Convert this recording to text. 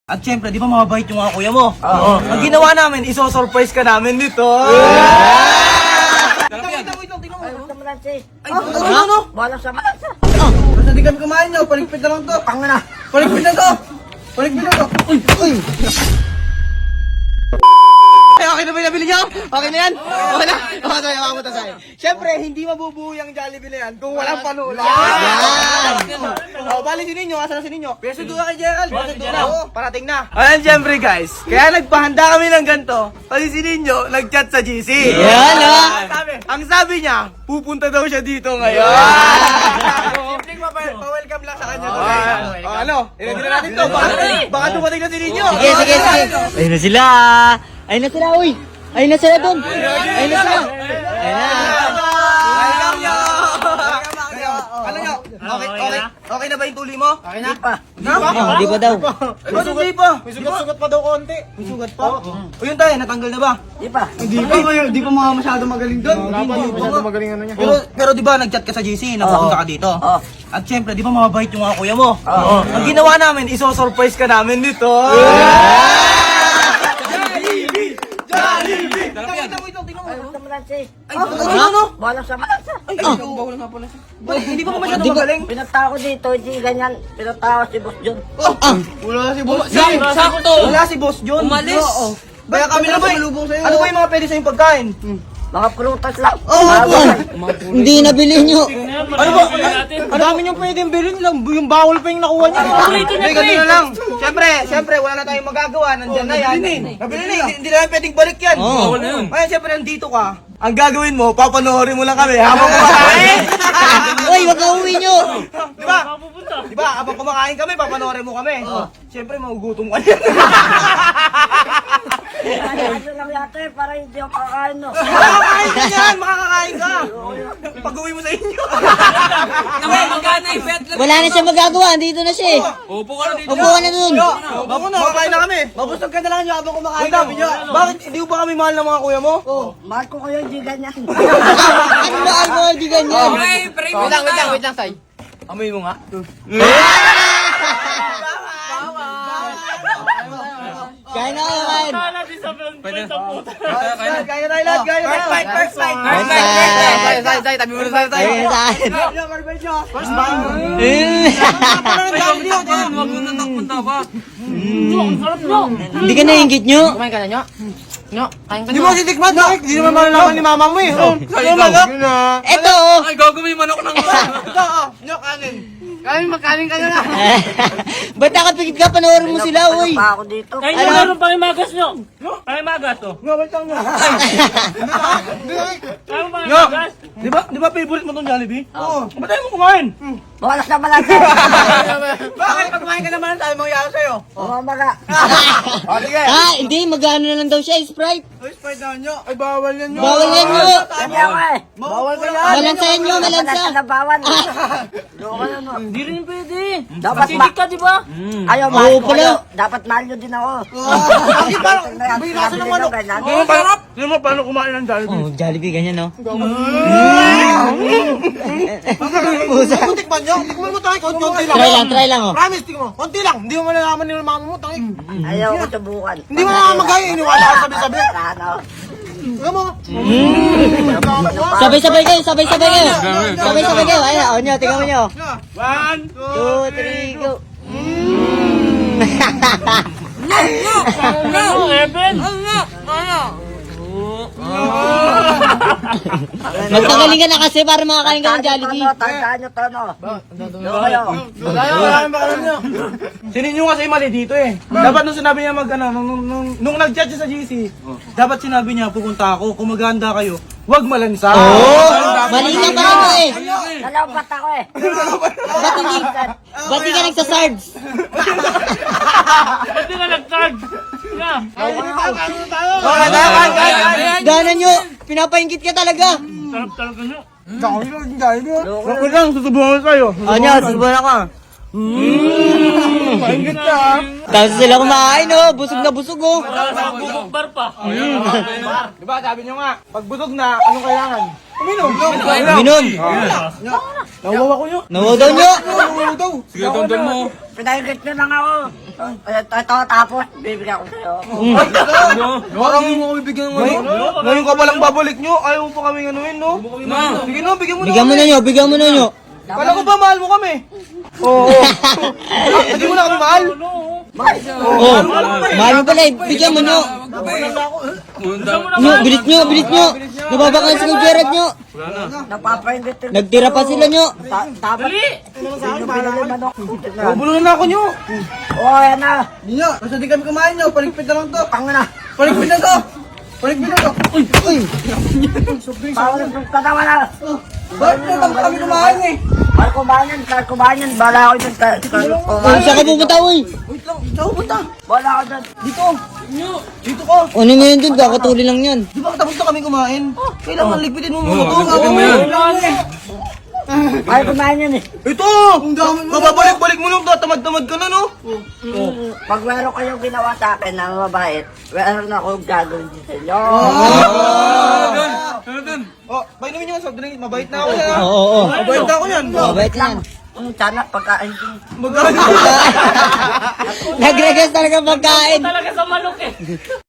At syempre, di ba mababait yung mga kuya mo? Oo. Ang ginawa namin, iso-surprise ka namin dito. Sarap yan. Tingnan mo. Ay, gusto mo lang, sis. Ano? Balang sa masa. Basta di kami kumain nyo, paligpit na lang to. Pangana. Paligpit na to. Paligpit na to. Uy! Okay na ba yung nabili nyo? Okay na yan? Okay na? Okay na, makamuta sa'yo. Siyempre, hindi mabubuo yung Jollibee na yan kung walang panula. Yan! O, bali si Ninyo, asan na si Ninyo? Peso doon kay Gerald. Peso doon na. Oo, parating na. Ayan, siyempre guys, kaya nagpahanda kami ng ganito kasi si Ninyo nag-chat sa GC. Yan, ha? Ang sabi niya, pupunta daw siya dito ngayon. Siyempre, pa-welcome lang sa kanya. Ano? Ilagay na natin to. Baka dumating na si Ninyo. Sige. Ayun na sila. Ayun na sila, uy. Ayun na sila doon. Ayun na sila. Ayun na. Welcome nyo! Ano nyo? Okay na ba yung tuli mo? Okay na pa. Hindi pa daw. Ano hindi pa? May sugat pa daw konti. May sugat pa? O yun tayo, natanggal na ba? Di pa. Hindi pa mga masyado magaling doon. Hindi masyado magaling ano niya. Pero di ba nag-chat ka sa GC, napapunta ka dito? Oo. At syempre, di ba mababait yung mga kuya mo? Ang ginawa namin, iso-surprise ka namin dito. Jollibee! Sarap yan. Ay, gusto mo lang, sis. Ano? Balang sa masa. Bawal nga pala siya. Hindi pa masyado magaling. Pinunta ko dito, hindi ganyan. Pinunta ko si Boss John. Wala si Boss Sakto. Wala si Boss John. Umalis. Kaya kami na ba sa'yo? Ano ba yung mga pwede sa'yong pagkain? Mga prutas lang. Hindi nabili nyo. Ano ba? Ang dami niyong pwedeng bilhin lang. Yung bawal pa yung nakuha niya. Hindi, ganun na lang. Siyempre, wala na tayong magagawa. Nandyan na yan. Nabili na. Hindi na pwedeng balik yan. Bawal na yun. Kaya siyempre, nandito ka. Ang gagawin mo, papanoorin mo lang kami habang kumakain. Uy, wag ka uwi nyo. Di ba? Di ba? Habang kumakain kami, papanoorin mo kami. Siyempre, magugutom ka yan. Ano lang yata eh, para hindi ako kakain, no? Makakakain ka yan! Makakakain ka! Pag-uwi mo sa inyo. Wala na siya magagawa. Dito na siya eh. Upo ka na dito. Upo ka na dun. Upo na, kakain na kami. Mabusog ka na lang nyo habang kumakain kami. Bakit? Hindi ba kami mahal ng mga kuya mo? Mahal ko kayo, hindi ganyan. Ano ba alcohol di ganyan? Wait lang, Say. Amoy mo nga. Kaya na kayo, kain. Kaya na tayo lahat, kaya na. First fight. Say, tabi mo na tayo. Ayun na tayo. First fight. Hindi ka nainggit nyo? Hindi mo sitikman, hindi naman malalaman ni mama mo eh. Sa'yo manok? Eto oh. Ay, gagawin yung manok ng ito, nyok, kanin. Makanin ka na. Ba't nakapikit ka? Panoorin mo sila, uy. Pa ako dito. Ay, Ano? meron pang imagas nyo. Pangimagas to. Nga, wait lang nga. Meron pang Nyok, imagas. di ba favorite mo tong Jollibee? Oo. Ba't tayo mo kumain? Balas na balas. Bakit? Pag kumain ka naman, tayo mangyayari sa'yo. Mamaga. Sige. Hindi, magano na lang daw siya, Sprite. Ay, Sprite na nyo. Ay, bawal yan nyo. Bawal yan nyo. Hindi ako eh. Bawal ka yan. Malansa yan nyo, malansa. Balas na bawal. Loko na, no? Hindi rin pwede. Dapat Sidik ka, di ba? Ayaw, Oo mahal ko pala. kayo. Dapat mahal nyo din ako. Bakit parang may nasa ng manok? Ganyan. Hindi mo paano kumain ng Jollibee? Oh, Jollibee, ganyan, no? Pusa. Tikman nyo. Tikman mo tayo. Konti lang. Try lang, oh. Promise, tikman mo. Konti lang. Hindi mo malalaman ni mama mo. Tangi. Ayaw ko subukan. Hindi mo nakamagay. Iniwala ka sabi-sabi. Ano? Alam mo? Sabay-sabay kayo, sabay-sabay kayo. Sabay-sabay kayo. Ayun, oh, nyo, tingnan mo nyo. 1, 2, 3, go. Ano, Evan? Magtagaling ka na kasi para makakain ka ng Jollibee. Tandaan nyo to, no? Loko kayo. Sinin nyo kasi mali dito eh. Dapat nung sinabi niya nung nag-chat siya sa GC, dapat sinabi niya pupunta ako, kung maganda kayo, wag malansa. Mali ka pa rin eh. Nalapat ako eh. Ba't hindi ka nagsasards? Pwede nga nag-card. Nga. Ganan nyo, pinapaingkit ka talaga. Sarap talaga nyo. Wag lang, susubukan ko sa'yo. Ano, subukan ako. Maingit ka ha. Tapos sila kumain oh, busog na busog oh. Bubukbar pa. Diba sabi nyo nga, pag busog na, anong kailangan? Uminom. Minom. Nawawa ko nyo. Nawaw daw nyo. Nawawa daw. Sige, tonton mo. Pinahigit nyo lang ako. Ito, tapos, bibigyan ko sa'yo. Parang mo bibigyan ng ano. Ngayon ka palang babalik nyo, ayaw mo pa kami anuin, no? Sige no, bigyan mo na. Bigyan mo na nyo, bigyan mo na nyo. Kala ko ba mahal mo kami? Oo. Hindi mo na kami mahal? Oh, mahal mo pala eh, bigyan mo nyo. Nyo, bilit nyo. Nababakan si Gerard nyo. Napapaingit nyo. Nagtira pa sila nyo. Dapat, Dali! sino binili manok? Bulo na ako nyo. Oo, yan na. Hindi nyo, basta di kami kumain nyo, paligpit na lang to. Tanga na. Paligpit na to. Paligpit na to. Uy. Bawal ang katawa na. Bakit na kami kumain eh? Kumain yan. Bala ako dyan. Saan ka pupunta, uy? Wait lang, saan punta? Bala ako dyan. Dito. Dito ko. Ano mo yun dun, kakatuli lang yan. Di ba tapos na kami kumain? Kailangan ligpitin mo muna to. ligpitin mo yan. Ay, kumain yan eh. Ito! Kababalik-balik mo lang, tamad-tamad ka na, no? Pag meron kayong ginawa sa akin na mabait, meron akong gagawin din sa inyo. Oh, painumin nyo sa drink, mabait na ako yan. Oo, oo. Mabait na ako yan. Mabait yan. Sana pagkain ko. Magkano? Nag-request talaga pagkain. Talaga sa manok eh.